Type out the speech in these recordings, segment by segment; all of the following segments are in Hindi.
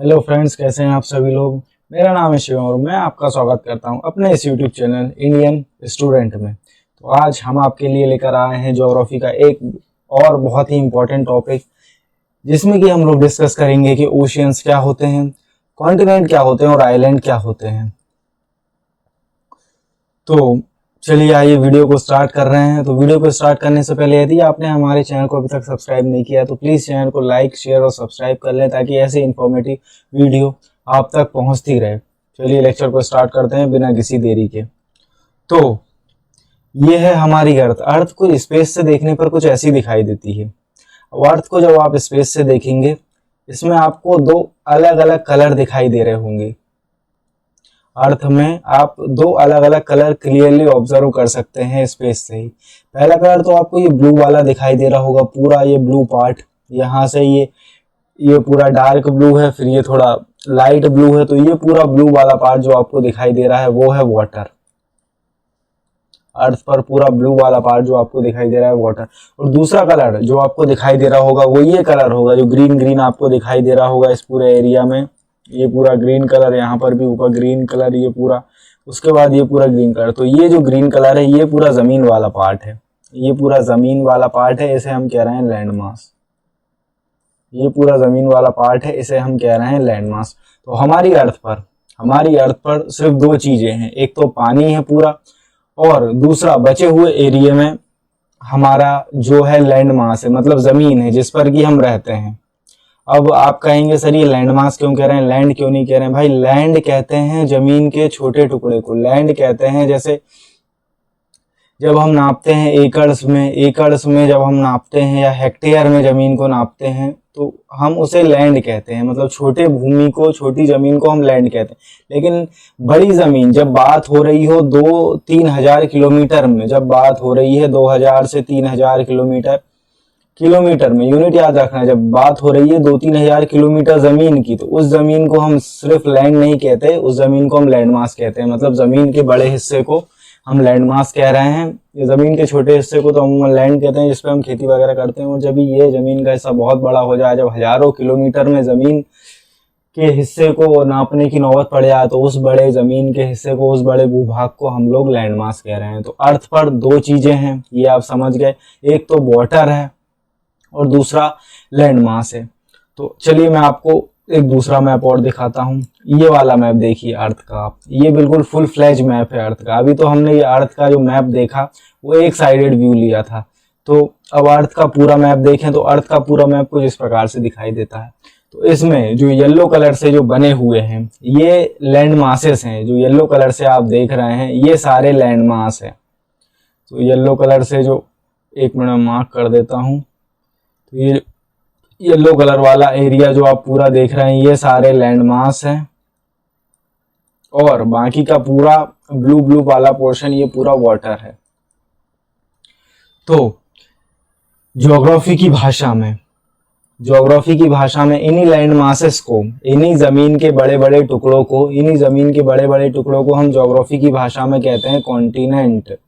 हेलो फ्रेंड्स, कैसे हैं आप सभी लोग। मेरा नाम है शिवम और मैं आपका स्वागत करता हूं अपने इस यूट्यूब चैनल इंडियन स्टूडेंट में। तो आज हम आपके लिए लेकर आए हैं ज्योग्राफी का एक और बहुत ही इम्पोर्टेंट टॉपिक, जिसमें कि हम लोग डिस्कस करेंगे कि ओशियंस क्या होते हैं, कॉन्टिनेंट क्या होते हैं और आइलैंड क्या होते हैं। तो चलिए आइए वीडियो को स्टार्ट कर रहे हैं। तो वीडियो को स्टार्ट करने से पहले यदि आपने हमारे चैनल को अभी तक सब्सक्राइब नहीं किया तो प्लीज़ चैनल को लाइक, शेयर और सब्सक्राइब कर लें, ताकि ऐसे इन्फॉर्मेटिव वीडियो आप तक पहुंचती रहे। चलिए लेक्चर को स्टार्ट करते हैं बिना किसी देरी के। तो ये है हमारी अर्थ। अर्थ को स्पेस से देखने पर कुछ ऐसी दिखाई देती है। अब अर्थ को जब आप स्पेस से देखेंगे, इसमें आपको दो अलग अलग कलर दिखाई दे रहे होंगे। अर्थ में आप दो अलग अलग कलर क्लियरली ऑब्जर्व कर सकते हैं स्पेस से ही। पहला कलर तो आपको ये ब्लू वाला दिखाई दे रहा होगा, पूरा ये ब्लू पार्ट, यहाँ से ये पूरा डार्क ब्लू है, फिर ये थोड़ा लाइट ब्लू है, तो ये पूरा ब्लू वाला पार्ट जो आपको दिखाई दे रहा है वो है वाटर। अर्थ पर पूरा ब्लू वाला पार्ट जो आपको दिखाई दे रहा है वाटर। और दूसरा कलर जो आपको दिखाई दे रहा होगा वो ये कलर होगा, जो ग्रीन ग्रीन आपको दिखाई दे रहा होगा इस पूरे एरिया में। ये पूरा ग्रीन कलर, यहाँ पर भी ऊपर ग्रीन कलर, ये पूरा, उसके बाद ये पूरा ग्रीन कलर। तो ये जो ग्रीन कलर है ये पूरा जमीन वाला पार्ट है, ये पूरा जमीन वाला पार्ट है, इसे हम कह रहे हैं लैंड मास। ये पूरा जमीन वाला पार्ट है, इसे हम कह रहे हैं लैंड मास। तो हमारी अर्थ पर सिर्फ दो चीजें हैं, एक तो पानी है पूरा, और दूसरा बचे हुए एरिया में हमारा जो है लैंड मास है, मतलब जमीन है जिस पर कि हम रहते हैं। अब आप कहेंगे सर ये लैंड मास क्यों कह रहे हैं, लैंड क्यों नहीं कह रहे हैं। भाई लैंड कहते हैं जमीन के छोटे टुकड़े को, लैंड कहते हैं जैसे जब हम नापते हैं एकड़्स में जब हम नापते हैं, या हेक्टेयर में जमीन को नापते हैं, तो हम उसे लैंड कहते हैं। मतलब छोटे भूमि को, छोटी जमीन को हम लैंड कहते हैं। लेकिन बड़ी जमीन जब बात हो रही हो 2-3 हजार किलोमीटर में, जब बात हो रही है 2000 से 3000 किलोमीटर में, यूनिट याद रखना, जब बात हो रही है 2-3 हजार किलोमीटर जमीन की, तो उस जमीन को हम सिर्फ लैंड नहीं कहते, उस जमीन को हम लैंड मास कहते हैं। मतलब जमीन के बड़े हिस्से को हम लैंड मास कह रहे हैं, ये जमीन के छोटे हिस्से को तो हम लैंड कहते हैं, जिसपे हम खेती वगैरह करते हैं। और जब ये जमीन का हिस्सा बहुत बड़ा हो जाए, जब हजारों किलोमीटर में जमीन के हिस्से को नापने की नौबत पड़ जाए, तो उस बड़े जमीन के हिस्से को, उस बड़े भूभाग को हम लोग लैंड मास कह रहे हैं। तो अर्थ पर दो चीजें हैं, ये आप समझ गए, एक तो वाटर है और दूसरा लैंड मास है। तो चलिए मैं आपको एक दूसरा मैप और दिखाता हूँ। ये वाला मैप देखिए अर्थ का, ये बिल्कुल फुल फ्लैज मैप है अर्थ का। अभी तो हमने ये अर्थ का जो मैप देखा वो एक साइडेड व्यू लिया था, तो अब अर्थ का पूरा मैप देखें तो अर्थ का पूरा मैप कुछ इस प्रकार से दिखाई देता है। तो इसमें जो येलो कलर से जो बने हुए हैं ये लैंड मासेस हैं, जो येलो कलर से आप देख रहे हैं ये सारे लैंड मास है। तो येलो कलर से जो, एक मिनट मार्क कर देता हूँ, तो ये येलो कलर वाला एरिया जो आप पूरा देख रहे हैं ये सारे लैंड मास हैं, और बाकी का पूरा ब्लू वाला पोर्शन ये पूरा वाटर है। तो ज्योग्राफी की भाषा में इन्हीं लैंड मासेस को, इन्हीं जमीन के बड़े बड़े टुकड़ों को हम ज्योग्राफी की भाषा में कहते हैं कॉन्टिनेंट।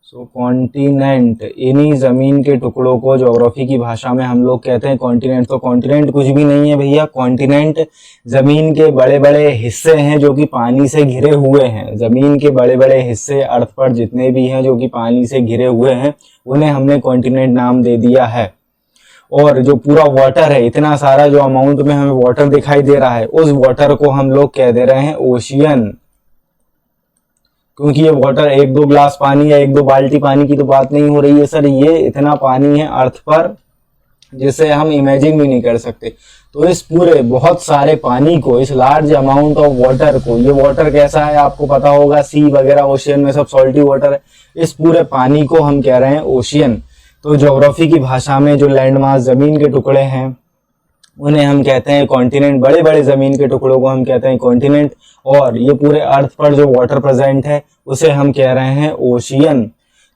सो कॉन्टिनेंट, इन्हीं जमीन के टुकड़ों को ज्योग्राफी की भाषा में हम लोग कहते हैं कॉन्टिनेंट। तो कॉन्टिनेंट कुछ भी नहीं है भैया, कॉन्टिनेंट जमीन के बड़े बड़े हिस्से हैं जो कि पानी से घिरे हुए हैं। जमीन के बड़े बड़े हिस्से अर्थ पर जितने भी हैं जो कि पानी से घिरे हुए हैं, उन्हें हमने कॉन्टिनेंट नाम दे दिया है। और जो पूरा वाटर है, इतना सारा जो अमाउंट में हमें वाटर दिखाई दे रहा है, उस वाटर को हम लोग कह दे रहे हैं ओशियन। क्योंकि ये वाटर 1-2 गिलास पानी या 1-2 बाल्टी पानी की तो बात नहीं हो रही है सर, ये इतना पानी है अर्थ पर जिसे हम इमेजिन भी नहीं कर सकते। तो इस पूरे बहुत सारे पानी को, इस लार्ज अमाउंट ऑफ वाटर को, ये वाटर कैसा है आपको पता होगा, सी वगैरह ओशियन में सब सॉल्टी वाटर है, इस पूरे पानी को हम कह रहे हैं ओशियन। तो ज्योग्राफी की भाषा में जो लैंड मास, जमीन के टुकड़े हैं, उन्हें हम कहते हैं कॉन्टिनेंट। बड़े बड़े जमीन के टुकड़ों को हम कहते हैं कॉन्टिनेंट, और ये पूरे अर्थ पर जो वाटर प्रेजेंट है उसे हम कह रहे हैं ओशियन।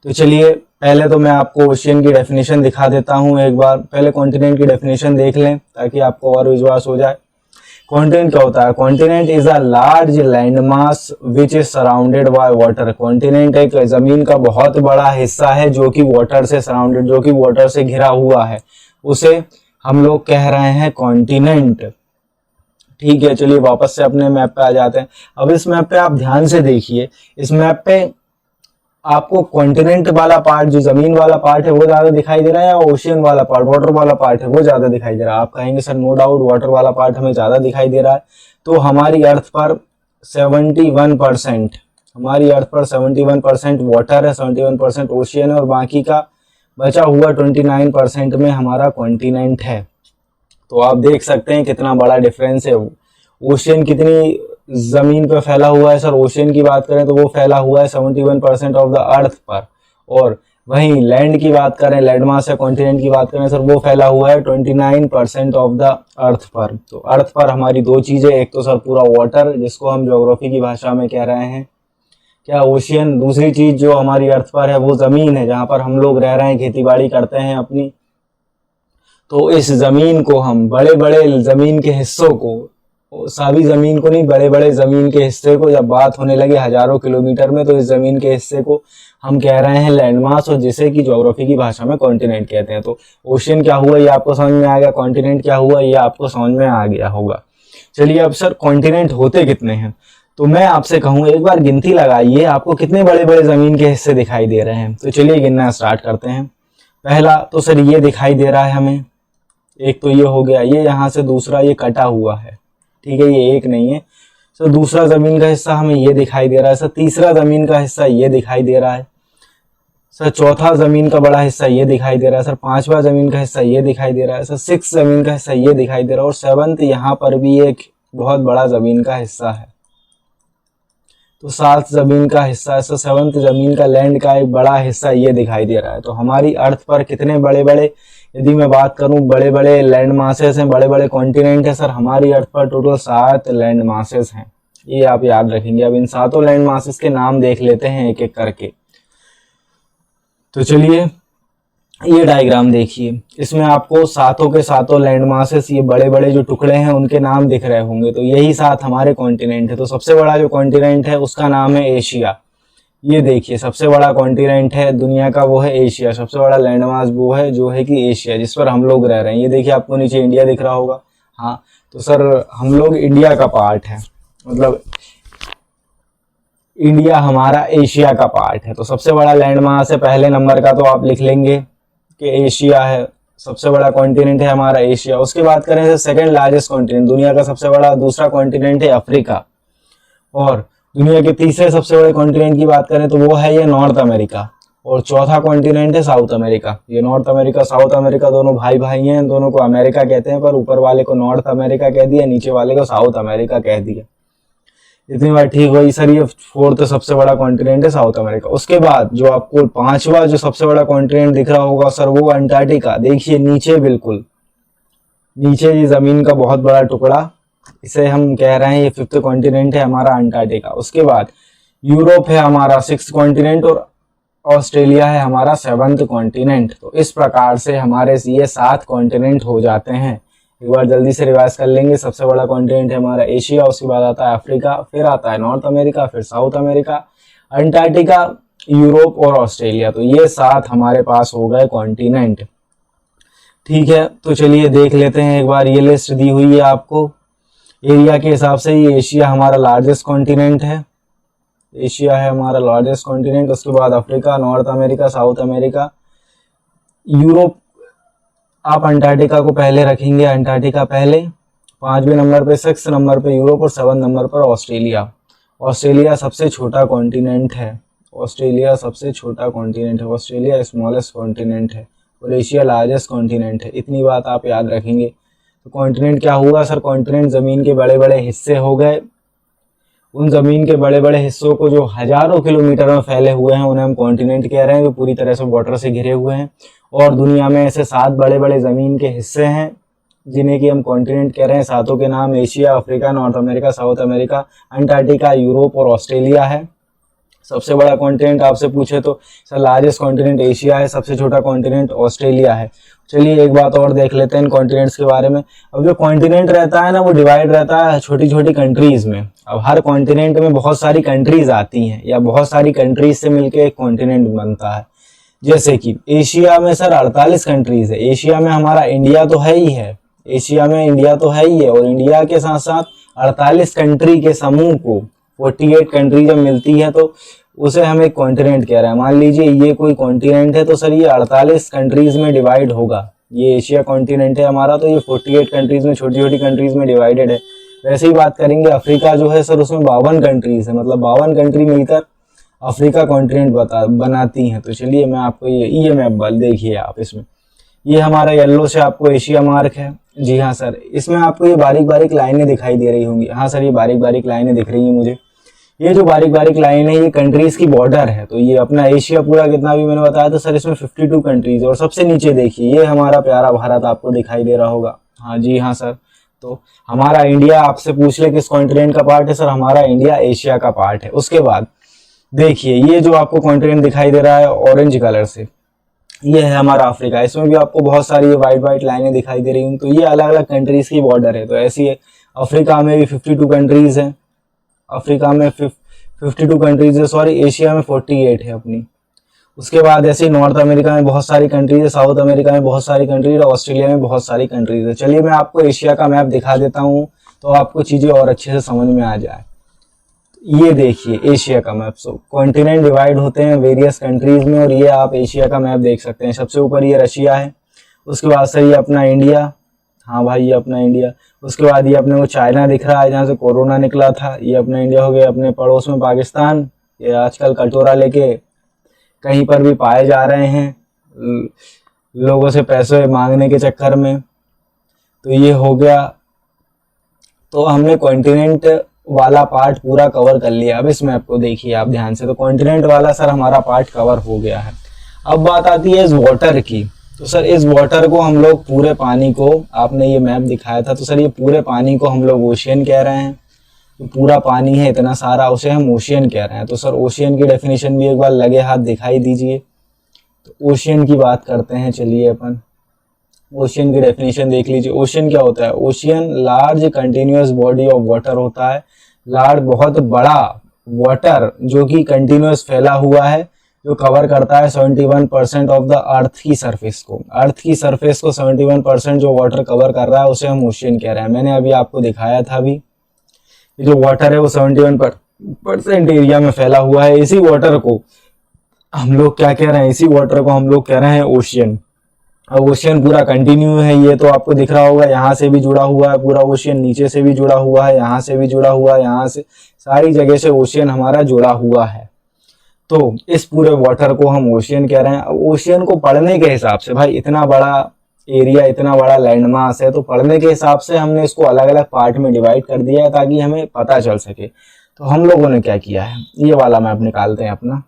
तो चलिए पहले तो मैं आपको ओशियन की डेफिनेशन दिखा देता हूँ एक बार। पहले कॉन्टिनेंट की डेफिनेशन देख लें ताकि आपको और विश्वास हो जाए। कॉन्टिनेंट क्या होता है? Continent is a large land mass which is surrounded by water. Continent एक जमीन का बहुत बड़ा हिस्सा है जो कि वाटर से सराउंडेड, जो कि वाटर से घिरा हुआ है, उसे हम लोग कह रहे हैं कॉन्टिनेंट। ठीक है, चलिए वापस से अपने मैप पे आ जाते हैं। अब इस मैप पे आप ध्यान से देखिए, इस मैप पे आपको कॉन्टिनेंट वाला पार्ट, जो जमीन वाला पार्ट है वो ज्यादा दिखाई दे रहा है, या ओशियन वाला पार्ट, वाटर वाला पार्ट है वो ज्यादा दिखाई दे रहा है? आप कहेंगे सर नो डाउट वाटर वाला पार्ट हमें ज्यादा दिखाई दे रहा है। तो हमारी अर्थ पर 71%, हमारी अर्थ पर 71% वाटर है, 71% ओशियन है, और बाकी का बचा हुआ 29% में हमारा कॉन्टिनेंट है। तो आप देख सकते हैं कितना बड़ा डिफरेंस है। ओशियन कितनी जमीन पर फैला हुआ है सर? ओशियन की बात करें तो वो फैला हुआ है 71% ऑफ द अर्थ पर, और वहीं लैंड की बात करें, लैंड मास या कॉन्टिनेंट की बात करें सर, वो फैला हुआ है 29% ऑफ द अर्थ पर। तो अर्थ पर हमारी दो चीजें, एक तो सर पूरा वाटर, जिसको हम ज्योग्राफी की भाषा में कह रहे हैं क्या, ओशियन। दूसरी चीज जो हमारी अर्थ पर है वो जमीन है, जहां पर हम लोग रह रहे हैं, खेती बाड़ी करते हैं अपनी। तो इस जमीन को हम बड़े बड़े जमीन के हिस्सों को, सभी जमीन को नहीं, बड़े बड़े जमीन के हिस्से को, जब बात होने लगे हजारों किलोमीटर में, तो इस जमीन के हिस्से को हम कह रहे हैं लैंडमास, और जिसे कि ज्योग्राफी की भाषा में कॉन्टिनेंट कहते हैं। तो ओशियन क्या हुआ ये आपको समझ में आ गया, कॉन्टिनेंट क्या हुआ ये आपको समझ में आ गया होगा। चलिए अब सर कॉन्टिनेंट होते कितने हैं? तो मैं आपसे कहूँ एक बार गिनती लगाइए, आपको कितने बड़े बड़े जमीन के हिस्से दिखाई दे रहे हैं। तो चलिए गिनना स्टार्ट करते हैं। पहला तो सर ये दिखाई दे रहा है हमें, एक तो ये हो गया, ये यहाँ से दूसरा ये कटा हुआ है, ठीक है, ये एक नहीं है सर। दूसरा जमीन का हिस्सा हमें ये दिखाई दे रहा है सर। तीसरा जमीन का हिस्सा ये दिखाई दे रहा है सर। चौथा जमीन का बड़ा हिस्सा ये दिखाई दे रहा है सर। पांचवा जमीन का हिस्सा ये दिखाई दे रहा है सर। 6 जमीन का हिस्सा ये दिखाई दे रहा है, और 7th यहाँ पर भी एक बहुत बड़ा जमीन का हिस्सा है। तो 7 जमीन का हिस्सा है सर। 7th जमीन का लैंड का एक बड़ा हिस्सा ये दिखाई दे रहा है। तो हमारी अर्थ पर कितने बड़े बड़े, यदि मैं बात करूं, बड़े बड़े लैंड मासेस हैं, बड़े बड़े कॉन्टिनेंट है सर, हमारी अर्थ पर टोटल 7 लैंड मासेस हैं। ये आप याद रखेंगे। अब इन 7 लैंड मासेस के नाम देख लेते हैं एक एक करके। तो चलिए ये डायग्राम देखिए, इसमें आपको 7 के 7 लैंड मासेस, ये बड़े बड़े जो टुकड़े हैं उनके नाम दिख रहे होंगे। तो यही 7 हमारे कॉन्टिनेंट है। तो सबसे बड़ा जो कॉन्टिनेंट है उसका नाम है एशिया। ये देखिए सबसे बड़ा कॉन्टिनेंट है दुनिया का वो है एशिया। सबसे बड़ा लैंड मास वो है जो है कि एशिया, जिस पर हम लोग रह रहे हैं। ये देखिए आपको नीचे इंडिया दिख रहा होगा। हाँ, तो सर हम लोग इंडिया का पार्ट है, मतलब इंडिया हमारा एशिया का पार्ट है। तो सबसे बड़ा लैंड मास है पहले नंबर का, तो आप लिख लेंगे कि एशिया है, सबसे बड़ा कॉन्टिनेंट है हमारा एशिया। उसके बाद करें तो सेकंड लार्जेस्ट कॉन्टिनेंट, दुनिया का सबसे बड़ा दूसरा कॉन्टिनेंट है अफ्रीका। और दुनिया के तीसरे सबसे बड़े कॉन्टिनेंट की बात करें तो वो है ये नॉर्थ अमेरिका। और चौथा कॉन्टिनेंट है साउथ अमेरिका। ये नॉर्थ अमेरिका साउथ अमेरिका दोनों भाई भाई हैं, दोनों को अमेरिका कहते हैं, पर ऊपर वाले को नॉर्थ अमेरिका कह दिया, नीचे वाले को साउथ अमेरिका कह दिया। इतनी बार ठीक हुई सर। ये 4th सबसे बड़ा कॉन्टिनेंट है साउथ अमेरिका। उसके बाद जो आपको 5वां जो सबसे बड़ा कॉन्टिनेंट दिख रहा होगा सर वो अंटार्कटिका। देखिए नीचे, बिल्कुल नीचे ये जमीन का बहुत बड़ा टुकड़ा, इसे हम कह रहे हैं ये 5th कॉन्टिनेंट है हमारा अंटार्कटिका। उसके बाद यूरोप है हमारा 6th कॉन्टिनेंट, और ऑस्ट्रेलिया है हमारा 7th कॉन्टिनेंट। तो इस प्रकार से हमारे ये 7 कॉन्टिनेंट हो जाते हैं। एक बार जल्दी से रिवाइज कर लेंगे। सबसे बड़ा कॉन्टिनेंट है हमारा एशिया, उसके बाद आता है अफ्रीका, फिर आता है नॉर्थ अमेरिका, फिर साउथ अमेरिका, अंटार्कटिका, यूरोप और ऑस्ट्रेलिया। तो ये 7 हमारे पास हो गए कॉन्टिनेंट। ठीक है, तो चलिए देख लेते हैं एक बार। ये लिस्ट दी हुई है आपको एरिया के हिसाब से। ये एशिया हमारा लार्जेस्ट कॉन्टिनेंट है, एशिया है हमारा लार्जेस्ट कॉन्टिनेंट। उसके बाद Africa, north America, south America, Europe. आप अंटार्कटिका को पहले रखेंगे, अंटार्कटिका पहले। 5वें नंबर पे, 6 नंबर पे यूरोप, और 7 नंबर पर ऑस्ट्रेलिया। ऑस्ट्रेलिया सबसे छोटा कॉन्टिनेंट है, ऑस्ट्रेलिया सबसे छोटा कॉन्टिनेंट है, ऑस्ट्रेलिया स्मॉलेस्ट कॉन्टिनेंट है, और एशिया लार्जेस्ट कॉन्टिनेंट है। इतनी बात आप याद रखेंगे। तो कॉन्टिनेंट क्या हुआ सर? कॉन्टिनेंट जमीन के बड़े बड़े हिस्से हो गए। उन जमीन के बड़े बड़े हिस्सों को जो हजारों किलोमीटर में फैले हुए हैं उन्हें हम कॉन्टिनेंट कह रहे हैं, जो पूरी तरह से वाटर से घिरे हुए हैं। और दुनिया में ऐसे 7 बड़े बड़े जमीन के हिस्से हैं जिन्हें कि हम कॉन्टिनेंट कह रहे हैं। 7 के नाम Asia, Africa, north America, south America, Antarctica, Europe और ऑस्ट्रेलिया है। सबसे बड़ा कॉन्टिनेंट आपसे पूछे तो सर लार्जेस्ट कॉन्टिनेंट एशिया है, सबसे छोटा कॉन्टिनेंट ऑस्ट्रेलिया है। चलिए एक बात और देख लेते हैं इन कॉन्टिनेंट्स के बारे में। अब जो कॉन्टिनेंट रहता है ना वो डिवाइड रहता है छोटी छोटी कंट्रीज में। अब हर कॉन्टिनेंट में बहुत सारी कंट्रीज आती हैं, या बहुत सारी कंट्रीज से मिलकर एक कॉन्टिनेंट बनता है। जैसे कि एशिया में सर 48 कंट्रीज है। एशिया में हमारा इंडिया तो है ही है, एशिया में इंडिया तो है ही है, और इंडिया के साथ साथ 48 कंट्री के समूह को 48 कंट्री जब मिलती है तो उसे हम एक कॉन्टिनेंट कह रहे हैं। मान लीजिए ये कोई कॉन्टिनेंट है तो सर ये 48 कंट्रीज में डिवाइड होगा। ये एशिया कॉन्टिनेंट है हमारा, तो ये 48 कंट्रीज में, छोटी छोटी कंट्रीज में डिवाइडेड है। वैसे ही बात करेंगे अफ्रीका जो है सर, उसमें 52 कंट्रीज है, मतलब 52 कंट्री मिलकर अफ्रीका कॉन्टिनेंट बनाती हैं। तो चलिए मैं आपको ये मैप देखिए आप, इसमें ये हमारा येलो से आपको एशिया मार्क है। जी हाँ सर, इसमें आपको ये बारीक बारीक लाइनें दिखाई दे रही होंगी। हाँ सर, ये बारीक बारीक लाइनें दिख रही हैं मुझे। ये जो बारीक बारीक लाइन है ये कंट्रीज की बॉर्डर है। तो ये अपना एशिया पूरा कितना भी मैंने बताया तो सर इसमें 52 कंट्रीज। और सबसे नीचे देखिए ये हमारा प्यारा भारत आपको दिखाई दे रहा होगा। हाँ जी हाँ सर, तो हमारा इंडिया आपसे पूछ ले किस कॉन्टिनेंट का पार्ट है, सर हमारा इंडिया एशिया का पार्ट है। उसके बाद देखिए ये जो आपको कॉन्टिनेंट दिखाई दे रहा है ऑरेंज कलर से, ये है हमारा अफ्रीका। इसमें भी आपको बहुत सारी ये वाइट वाइट लाइनें दिखाई दे रही हैं। तो ये अलग अलग कंट्रीज की बॉर्डर है। तो ऐसी है, अफ्रीका में भी 52 कंट्रीज हैं, अफ्रीका में 52 कंट्रीज है, सॉरी एशिया में 48 है अपनी। उसके बाद ऐसे नॉर्थ अमेरिका में बहुत सारी कंट्रीज है, साउथ अमेरिका में बहुत सारी कंट्रीज है, ऑस्ट्रेलिया में बहुत सारी कंट्रीज है। चलिए मैं आपको एशिया का मैप दिखा देता हूँ तो आपको चीजें और अच्छे से समझ में आ जाए। ये देखिए एशिया का मैप। सो कॉन्टिनेंट डिवाइड होते हैं वेरियस कंट्रीज में, और ये आप एशिया का मैप देख सकते हैं। सबसे ऊपर ये रशिया है, उसके बाद सर ये अपना इंडिया, हाँ भाई ये अपना इंडिया। उसके बाद ये अपने को चाइना दिख रहा है जहाँ से कोरोना निकला था, ये अपना इंडिया हो गया। अपने पड़ोस में पाकिस्तान, ये आजकल कटोरा लेके कहीं पर भी पाए जा रहे हैं लोगों से पैसे मांगने के चक्कर में। तो ये हो गया, तो हमने कॉन्टिनेंट वाला पार्ट पूरा कवर कर लिया। अब इस मैप को देखिए आप ध्यान से, तो कॉन्टिनेंट वाला सर हमारा पार्ट कवर हो गया है। अब बात आती है इस वाटर की। तो सर इस वाटर को हम लोग पूरे पानी को, आपने ये मैप दिखाया था तो सर ये पूरे पानी को हम लोग ओशियन कह रहे हैं। तो पूरा पानी है इतना सारा, उसे हम ओशियन कह रहे हैं। तो सर ओशियन की डेफिनेशन भी एक बार लगे हाथ दिखाई दीजिए। तो ओशियन की बात करते हैं, चलिए अपन ओशियन की डेफिनेशन देख लीजिए। ओशियन क्या होता है? Ocean large continuous body of water होता है। लार्ज बहुत बड़ा वाटर जो कि कंटिन्यूअस फैला हुआ है, जो कवर करता है 71% ऑफ द अर्थ की सरफेस को। अर्थ की सरफेस को 71% जो वाटर कवर कर रहा है उसे हम ओशियन कह रहे हैं। मैंने अभी आपको दिखाया था अभी, जो वाटर है वो 71% एरिया में फैला हुआ है। इसी वाटर को हम लोग क्या कह रहे हैं? इसी वाटर को हम लोग कह रहे हैं ओशियन। अब ओशियन पूरा कंटिन्यू है, ये तो आपको दिख रहा होगा, यहाँ से भी जुड़ा हुआ है पूरा ओशियन, नीचे से भी जुड़ा हुआ है, यहाँ से भी जुड़ा हुआ है, यहाँ से सारी जगह से ओशियन हमारा जुड़ा हुआ है। तो इस पूरे वाटर को हम ओशियन कह रहे हैं। अब ओशियन को पढ़ने के हिसाब से, भाई इतना बड़ा एरिया, इतना बड़ा लैंड मास है, तो पढ़ने के हिसाब से हमने इसको अलग अलग पार्ट में डिवाइड कर दिया है ताकि हमें पता चल सके। तो हम लोगों ने क्या किया है, ये वाला मैप निकालते हैं अपना।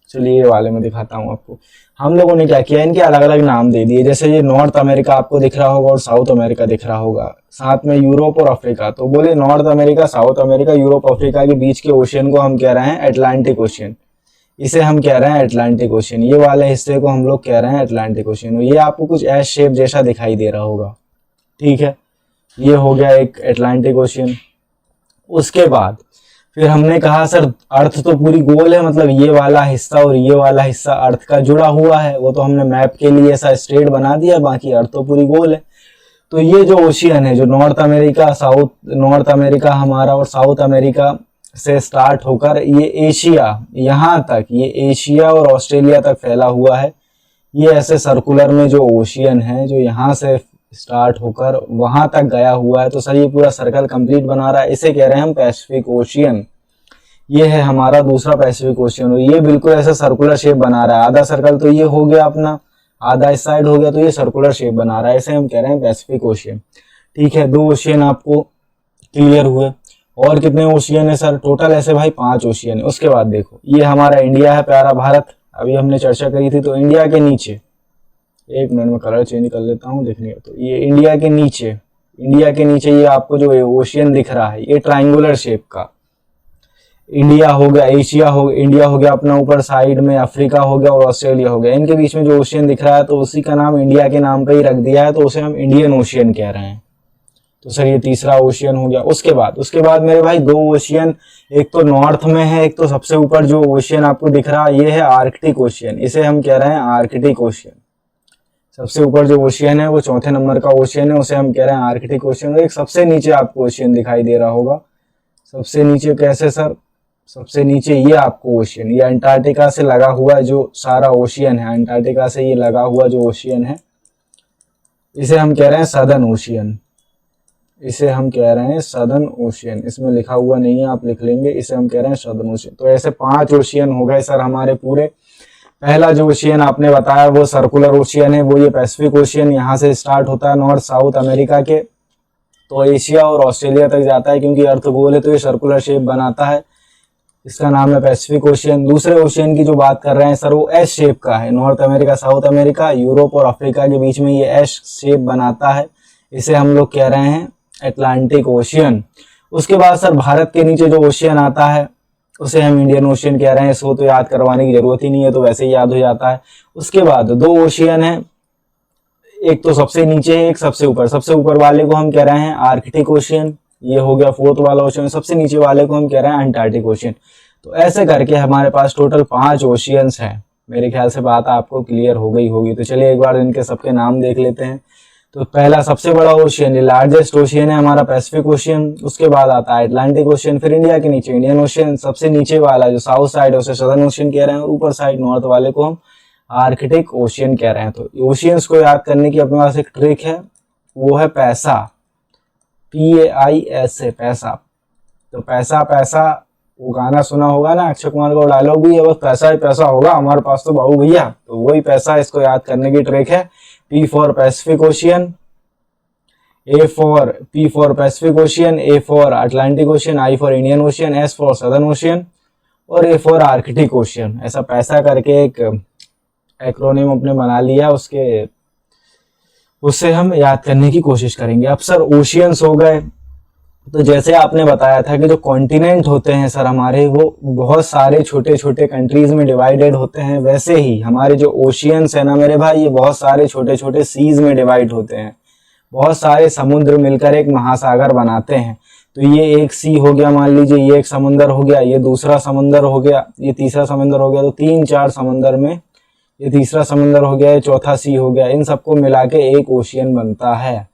चलिए ये वाले में दिखाता हूँ आपको। हम लोगों ने क्या किया, इनके अलग अलग नाम दे दिए। जैसे ये नॉर्थ अमेरिका आपको दिख रहा होगा और साउथ अमेरिका दिख रहा होगा, साथ में यूरोप और अफ्रीका। तो बोले north America, south America, Europe, Africa के बीच के ओशियन को हम कह रहे हैं अटलांटिक ओशियन। इसे हम कह रहे हैं अटलांटिक ओशियन। ये वाले हिस्से को हम लोग कह रहे हैं अटलांटिक ओशियन। ये आपको कुछ एस शेप जैसा दिखाई दे रहा होगा, ठीक है। ये हो गया एक अटलांटिक ओशियन। उसके बाद फिर हमने कहा सर अर्थ तो पूरी गोल है, मतलब ये वाला हिस्सा और ये वाला हिस्सा अर्थ का जुड़ा हुआ है। वो तो हमने मैप के लिए ऐसा स्ट्रेट बना दिया, बाकी अर्थ तो पूरी गोल है। तो ये जो ओशियन है, जो नॉर्थ अमेरिका हमारा और साउथ अमेरिका से स्टार्ट होकर ये एशिया, यहाँ तक ये एशिया और ऑस्ट्रेलिया तक फैला हुआ है। ये ऐसे सर्कुलर में जो ओशियन है, जो यहाँ से स्टार्ट होकर वहां तक गया हुआ है। तो सर ये पूरा सर्कल कंप्लीट बना रहा है, इसे कह रहे हैं हम पैसिफिक ओशियन। ये है हमारा दूसरा पैसिफिक ओशियन। ये बिल्कुल ऐसा सर्कुलर शेप बना रहा है। आधा सर्कल तो ये हो गया अपना, आधा इस साइड हो गया, तो ये सर्कुलर शेप बना रहा है, इसे हम कह रहे हैं पैसिफिक ओशियन। ठीक है, 2 ओशियन आपको क्लियर हुए। और कितने ओशियन है सर? टोटल ऐसे भाई 5 ओशियन है। उसके बाद देखो ये हमारा इंडिया है, प्यारा भारत, अभी हमने चर्चा करी थी। तो इंडिया के नीचे, एक मिनट में कलर चेंज कर लेता हूँ देखने। तो ये इंडिया के नीचे ये आपको जो ओशियन दिख रहा है, ये ट्रायंगुलर शेप का इंडिया हो गया, इंडिया हो गया अपना ऊपर साइड में, अफ्रीका हो गया और ऑस्ट्रेलिया हो गया। इनके बीच में जो ओशियन दिख रहा है तो उसी का नाम इंडिया के नाम पे ही रख दिया है, तो उसे हम इंडियन ओशियन कह रहे हैं। तो सर ये तीसरा ओशियन हो गया। उसके बाद मेरे भाई 2 ओशियन, एक तो नॉर्थ में है, एक तो सबसे ऊपर जो ओशियन आपको दिख रहा है ये है आर्कटिक ओशियन। इसे हम कह रहे हैं आर्कटिक ओशियन। सबसे ऊपर जो ओशियन है वो चौथे नंबर का ओशियन है, उसे हम कह रहे हैं आर्कटिक ओशियन। और एक सबसे नीचे आपको ओशियन दिखाई दे रहा होगा, सबसे नीचे कैसे सर, सबसे नीचे ये आपको ओशियन, ये अंटार्कटिका से लगा हुआ जो सारा ओशियन है, अंटार्कटिका से ये लगा हुआ जो ओशियन है, इसे हम कह रहे हैं सदर्न ओशियन, इसे हम कह रहे हैं सदर्न ओशियन। इसमें लिखा हुआ नहीं है, आप लिख लेंगे, इसे हम कह रहे हैं सदर्न ओशियन। तो ऐसे 5 ओशियन हो गए सर हमारे पूरे। पहला जो ओशियन आपने बताया वो सर्कुलर ओशियन है, वो ये पैसिफिक ओशियन, यहाँ से स्टार्ट होता है नॉर्थ साउथ अमेरिका के, तो एशिया और ऑस्ट्रेलिया तक जाता है, क्योंकि अर्थ गोल है तो ये सर्कुलर शेप बनाता है, इसका नाम है पैसिफिक ओशियन। दूसरे ओशियन की जो बात कर रहे हैं सर वो एस शेप का है, north America, south America, Europe और अफ्रीका के बीच में ये एस शेप बनाता है, इसे हम लोग कह रहे हैं अटलांटिक ओशियन। उसके बाद सर भारत के नीचे जो ओशियन आता है उसे हम इंडियन ओशियन कह रहे हैं, इसको तो याद करवाने की जरूरत ही नहीं है, तो वैसे ही याद हो जाता है। उसके बाद 2 ओशियन है, एक तो सबसे नीचे है, एक सबसे ऊपर। सबसे ऊपर वाले को हम कह रहे हैं आर्कटिक ओशियन, ये हो गया 4th वाला ओशियन। सबसे नीचे वाले को हम कह रहे हैं अंटार्कटिक ओशियन। तो ऐसे करके हमारे पास टोटल 5 ओशियंस हैं। मेरे ख्याल से बात आपको क्लियर हो गई होगी। तो चलिए एक बार इनके सबके नाम देख लेते हैं। तो पहला सबसे बड़ा ओशियन, ये लार्जेस्ट ओशियन है हमारा पैसिफिक ओशियन। उसके बाद आता है अटलांटिक ओशियन, फिर इंडिया के नीचे इंडियन ओशियन, सबसे नीचे वाला जो साउथ साइड है उसे सदर्न ओशियन कह रहे हैं, और ऊपर साइड नॉर्थ वाले को हम आर्कटिक ओशियन कह रहे हैं। तो ओशियंस को याद करने की अपने पास एक ट्रिक है, वो है पैसा, PAISA, पैसा। तो पैसा पैसा, वो गाना सुना होगा ना अक्षय कुमार का, डायलॉग भी है, बस पैसा ही पैसा होगा हमारे पास तो बाबू भैया। तो वही पैसा, इसको याद करने की ट्रिक है। P for Pacific ocean, P for Pacific ocean, A for Atlantic ocean, I for Indian ocean, S for southern ocean और A फॉर आर्कटिक ओशियन। ऐसा पैसा करके एक एक्रोनिम अपने बना लिया, उससे हम याद करने की कोशिश करेंगे। अब सर ओशियंस हो गए, तो जैसे आपने बताया था कि जो कॉन्टिनेंट होते हैं सर हमारे, वो बहुत सारे छोटे छोटे कंट्रीज में डिवाइडेड होते हैं, वैसे ही हमारे जो ओशियंस है ना मेरे भाई, ये बहुत सारे छोटे छोटे सीज में डिवाइड होते हैं। बहुत सारे समुद्र मिलकर एक महासागर बनाते हैं। तो ये एक सी हो गया, मान लीजिए ये एक समुंदर हो गया, ये दूसरा समुंदर हो गया, ये तीसरा समुंदर हो गया, तो 3-4 समुंदर में ये तीसरा समुंदर हो गया, ये चौथा सी हो गया, इन सबको मिला के एक ओशियन बनता है।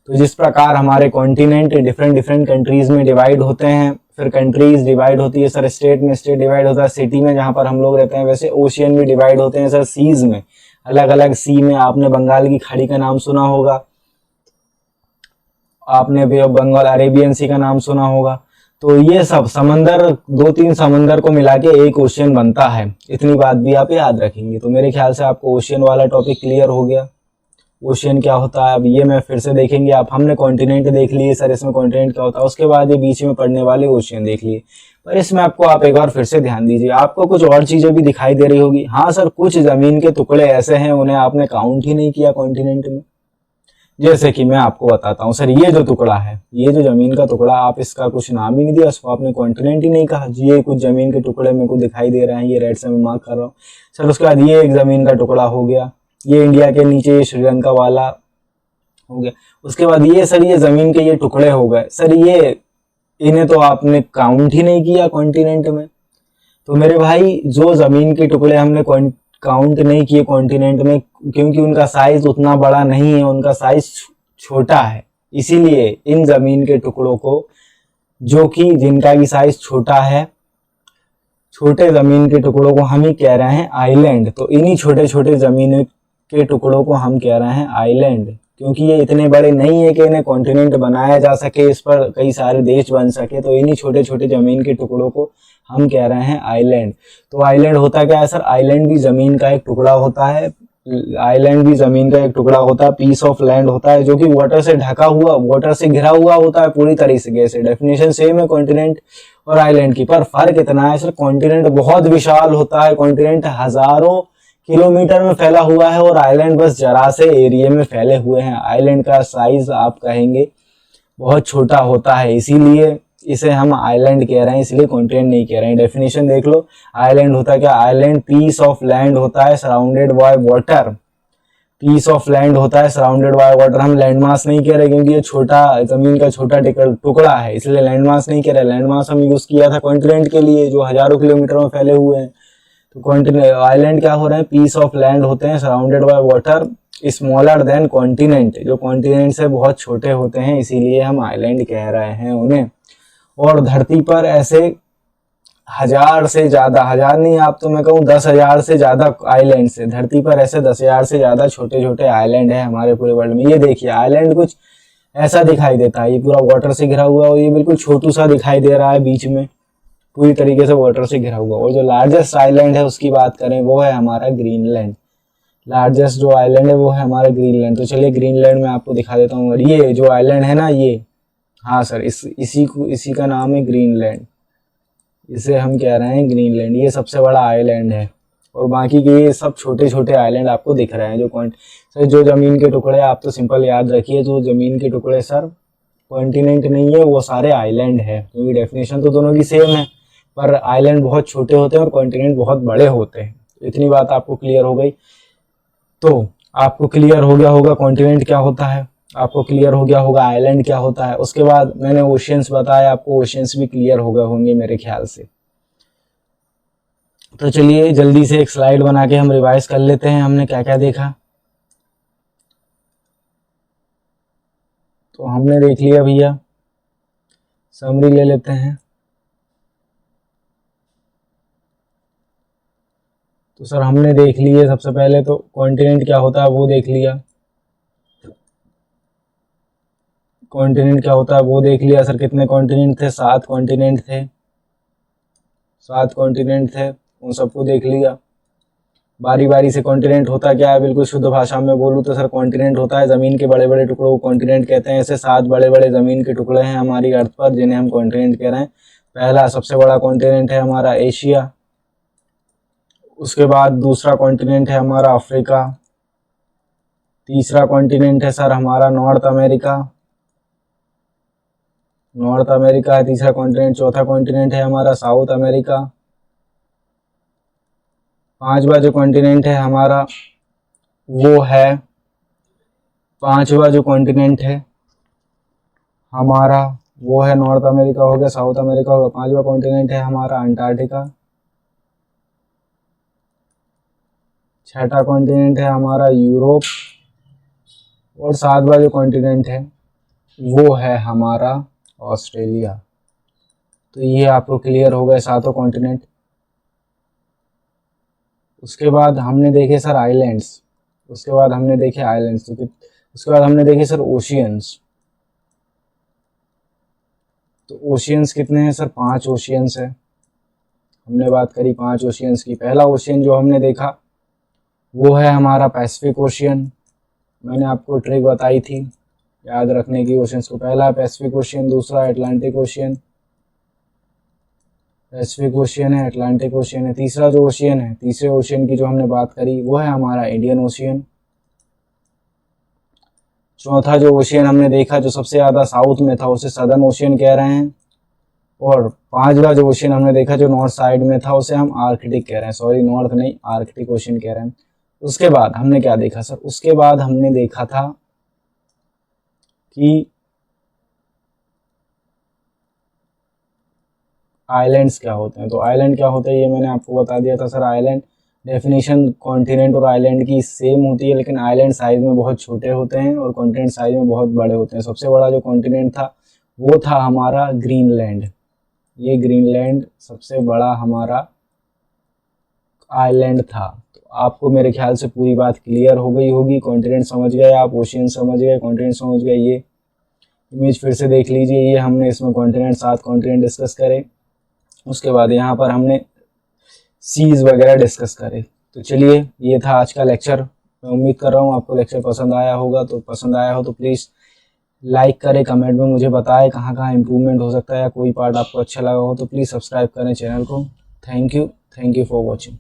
तो जिस प्रकार हमारे कॉन्टिनेंट डिफरेंट डिफरेंट कंट्रीज में डिवाइड होते हैं, फिर कंट्रीज डिवाइड होती है सर, स्टेट में स्टेट डिवाइड होता है, सिटी में जहाँ पर हम लोग रहते हैं, वैसे ओशियन भी डिवाइड होते हैं सर सीज में, अलग अलग सी में। आपने बंगाल की खाड़ी का नाम सुना होगा, आपने बे ऑफ बंगाल अरेबियन सी का नाम सुना होगा। तो ये सब समंदर, 2-3 समंदर को मिला के एक ओशियन बनता है, इतनी बात भी आप याद रखेंगे। तो मेरे ख्याल से आपको ओशियन वाला टॉपिक क्लियर हो गया। ओशियन क्या होता है अब ये मैं फिर से देखेंगे आप। हमने कॉन्टिनेंट देख लिए सर, इसमें कॉन्टिनेंट क्या होता है, उसके बाद ये बीच में पड़ने वाले ओशियन देख लिए, पर इसमें आपको आप एक बार फिर से ध्यान दीजिए, आपको कुछ और चीजें भी दिखाई दे रही होगी। हाँ सर, कुछ जमीन के टुकड़े ऐसे हैं उन्हें आपने काउंट ही नहीं किया कॉन्टिनेंट में। जैसे कि मैं आपको बताता हूँ सर, ये जो टुकड़ा है, ये जो जमीन का टुकड़ा, आप इसका कुछ नाम ही नहीं दिया, उसको आपने कॉन्टिनेंट ही नहीं कहा। ये कुछ जमीन के टुकड़े मेरे को दिखाई दे रहे हैं, ये रेड से मैं मार्क कर रहा हूँ सर। उसके बाद ये एक जमीन का टुकड़ा हो गया, ये इंडिया के नीचे ये श्रीलंका वाला हो गया। उसके बाद ये सर, ये जमीन के ये टुकड़े हो गए सर, ये इन्हें तो आपने काउंट ही नहीं किया कॉन्टिनेंट में। तो मेरे भाई जो जमीन के टुकड़े हमने काउंट नहीं किए कॉन्टिनेंट में, क्योंकि उनका साइज उतना बड़ा नहीं है, उनका साइज छोटा है, इसीलिए इन जमीन के टुकड़ों को, जो कि जिनका भी साइज छोटा है, छोटे जमीन के टुकड़ों को हम ही कह रहे हैं आइलैंड। तो इन्हीं छोटे छोटे जमीन के टुकड़ों को हम कह रहे हैं आइलैंड, क्योंकि ये इतने बड़े नहीं है कि इन्हें कॉन्टिनेंट बनाया जा सके, इस पर कई सारे देश बन सके। तो इन्हीं छोटे छोटे जमीन के टुकड़ों को हम कह रहे हैं आइलैंड। तो आइलैंड होता क्या है सर, आइलैंड भी जमीन का एक टुकड़ा होता है, आइलैंड भी जमीन का एक टुकड़ा होता है, पीस ऑफ लैंड होता है, जो कि वाटर से ढका हुआ, वाटर से घिरा हुआ होता है पूरी तरीके से। डेफिनेशन सेम है कॉन्टिनेंट और आइलैंड की, पर फर्क इतना है सर, कॉन्टिनेंट बहुत विशाल होता है, कॉन्टिनेंट हजारों किलोमीटर में फैला हुआ है, और आइलैंड बस जरा से एरिया में फैले हुए हैं। आइलैंड का साइज आप कहेंगे बहुत छोटा होता है, इसीलिए इसे हम आइलैंड कह रहे हैं, इसलिए कॉन्टिनेंट नहीं कह रहे हैं। डेफिनेशन देख लो, आइलैंड होता है क्या, आइलैंड पीस ऑफ लैंड होता है surrounded by water, piece of land होता है सराउंडेड बाय वाटर। हम लैंड मास नहीं कह रहे, क्योंकि ये छोटा जमीन का छोटा टुकड़ा है, इसलिए लैंड मास नहीं कह रहे। लैंड मास हम यूज किया था कॉन्टिनेंट के लिए, जो हजारों किलोमीटर में फैले हुए हैं। तो कॉन्टिनेंट, आइलैंड क्या हो रहे हैं, पीस ऑफ लैंड होते हैं surrounded by water, smaller than continent, जो कॉन्टिनेंट से बहुत छोटे होते हैं, इसीलिए हम आइलैंड कह रहे हैं उन्हें। और धरती पर ऐसे 1000 से ज्यादा, 1000 नहीं, आप तो मैं कहूँ 10,000 से ज्यादा आइलैंड से, धरती पर ऐसे 10,000 से ज्यादा छोटे छोटे आइलैंड है हमारे पूरे वर्ल्ड में। ये देखिए आइलैंड कुछ ऐसा दिखाई देता है, ये पूरा वाटर से घिरा हुआ और ये बिल्कुल छोटू सा दिखाई दे रहा है बीच में, पूरी तरीके से वाटर से घिरा हुआ। और जो लार्जेस्ट आइलैंड है उसकी बात करें वो है हमारा ग्रीनलैंड। लार्जेस्ट जो आइलैंड है वो है हमारा ग्रीनलैंड। तो चलिए ग्रीनलैंड में आपको दिखा देता हूँ। और ये जो आइलैंड है ना, ये, हाँ सर, इसी का नाम है ग्रीनलैंड, इसे हम कह रहे हैं ग्रीनलैंड। ये सबसे बड़ा आइलैंड है और बाकी के ये सब छोटे छोटे आइलैंड आपको दिख रहे हैं। सर जो ज़मीन के टुकड़े, आप तो सिंपल याद रखिए, जो ज़मीन के टुकड़े सर कॉन्टिनेंट नहीं है, वो सारे आइलैंड है, क्योंकि डेफिनेशन तो दोनों की सेम है, पर आइलैंड बहुत छोटे होते हैं और कॉन्टिनेंट बहुत बड़े होते हैं। इतनी बात आपको क्लियर हो गई। तो आपको क्लियर हो गया होगा कॉन्टिनेंट क्या होता है, आपको क्लियर हो गया होगा आइलैंड क्या होता है। उसके बाद मैंने ओशियंस बताया, आपको ओशियंस भी क्लियर हो गए होंगे मेरे ख्याल से। तो चलिए जल्दी से एक स्लाइड बना के हम रिवाइज कर लेते हैं हमने क्या क्या देखा। तो हमने देख लिया भैया, समरी ले लेते हैं। तो सर हमने देख लिए सबसे पहले तो कॉन्टिनेंट क्या होता है वो देख लिया, कॉन्टिनेंट क्या होता है वो देख लिया। सर कितने कॉन्टिनेंट थे? 7 कॉन्टिनेंट थे, 7 कॉन्टिनेंट थे, उन सबको देख लिया। बारी बारी से कॉन्टिनेंट होता क्या है, बिल्कुल शुद्ध भाषा में बोलूँ तो सर कॉन्टिनेंट होता है ज़मीन के बड़े बड़े टुकड़ों को कॉन्टिनेंट कहते हैं। ऐसे 7 बड़े बड़े ज़मीन के टुकड़े हैं हमारी अर्थ पर जिन्हें हम कॉन्टिनेंट कह रहे हैं। पहला सबसे बड़ा कॉन्टिनेंट है हमारा एशिया, उसके बाद दूसरा कॉन्टिनेंट है हमारा अफ्रीका, तीसरा कॉन्टिनेंट है सर हमारा नॉर्थ अमेरिका, नॉर्थ अमेरिका है तीसरा कॉन्टिनेंट। चौथा कॉन्टिनेंट है हमारा साउथ अमेरिका। पांचवा जो कॉन्टिनेंट है हमारा वो है, पांचवा जो कॉन्टिनेंट है हमारा वो है नॉर्थ अमेरिका हो गया, साउथ अमेरिका हो गया। पांचवा कॉन्टिनेंट है हमारा अंटार्कटिका। छठा कॉन्टिनेंट है हमारा यूरोप। और सातवां जो कॉन्टिनेंट है वो है हमारा ऑस्ट्रेलिया। तो ये आपको क्लियर हो गए सातों कॉन्टिनेंट। उसके बाद हमने देखे सर आइलैंड्स, उसके बाद हमने देखे आइलैंड्स, तो उसके बाद हमने देखे सर ओशियंस। तो ओशियंस कितने हैं सर? 5 ओशियंस है, हमने बात करी 5 ओशियंस की। पहला ओशियन जो हमने देखा वो है हमारा पैसिफिक ओशियन। मैंने आपको ट्रिक बताई थी याद रखने की ओशियंस को। पहला पैसिफिक ओशियन, दूसरा अटलांटिक ओशियन, पैसिफिक ओशियन है, अटलांटिक ओशियन है। तीसरा जो ओशियन है, तीसरे ओशियन की जो हमने बात करी वो है हमारा इंडियन ओशियन। चौथा जो ओशियन हमने देखा जो सबसे ज़्यादा साउथ में था उसे सदर्न ओशियन कह रहे हैं। और पांचवा जो ओशियन हमने देखा जो नॉर्थ साइड में था उसे हम आर्कटिक कह रहे हैं, सॉरी नॉर्थ नहीं आर्कटिक ओशियन कह रहे हैं। उसके बाद हमने क्या देखा सर? उसके बाद हमने देखा था कि आइलैंड्स क्या होते हैं। तो आइलैंड क्या होता है ये मैंने आपको बता दिया था सर। आइलैंड डेफिनेशन कॉन्टिनेंट और आइलैंड की सेम होती है, लेकिन आइलैंड साइज में बहुत छोटे होते हैं और कॉन्टिनेंट साइज में बहुत बड़े होते हैं। सबसे बड़ा जो कॉन्टिनेंट था वो था हमारा ग्रीनलैंड। ये ग्रीनलैंड सबसे बड़ा हमारा आइलैंड था। तो आपको मेरे ख्याल से पूरी बात क्लियर हो गई होगी। कॉन्टिनेंट समझ गए आप, ओशियन समझ गए, कॉन्टिनेंट समझ गए। ये इमेज फिर से देख लीजिए, ये हमने इसमें कॉन्टिनेंट 7 कॉन्टिनेंट डिस्कस करे। उसके बाद यहाँ पर हमने सीज वगैरह डिस्कस करे। तो चलिए ये था आज का लेक्चर। मैं उम्मीद कर रहा हूँ आपको लेक्चर पसंद आया होगा। तो पसंद आया हो तो प्लीज़ लाइक करें, कमेंट में मुझे बताएं कहाँ कहाँ इम्प्रूवमेंट हो सकता है, या कोई पार्ट आपको अच्छा लगा हो तो प्लीज़ सब्सक्राइब करें चैनल को। Thank you for watching.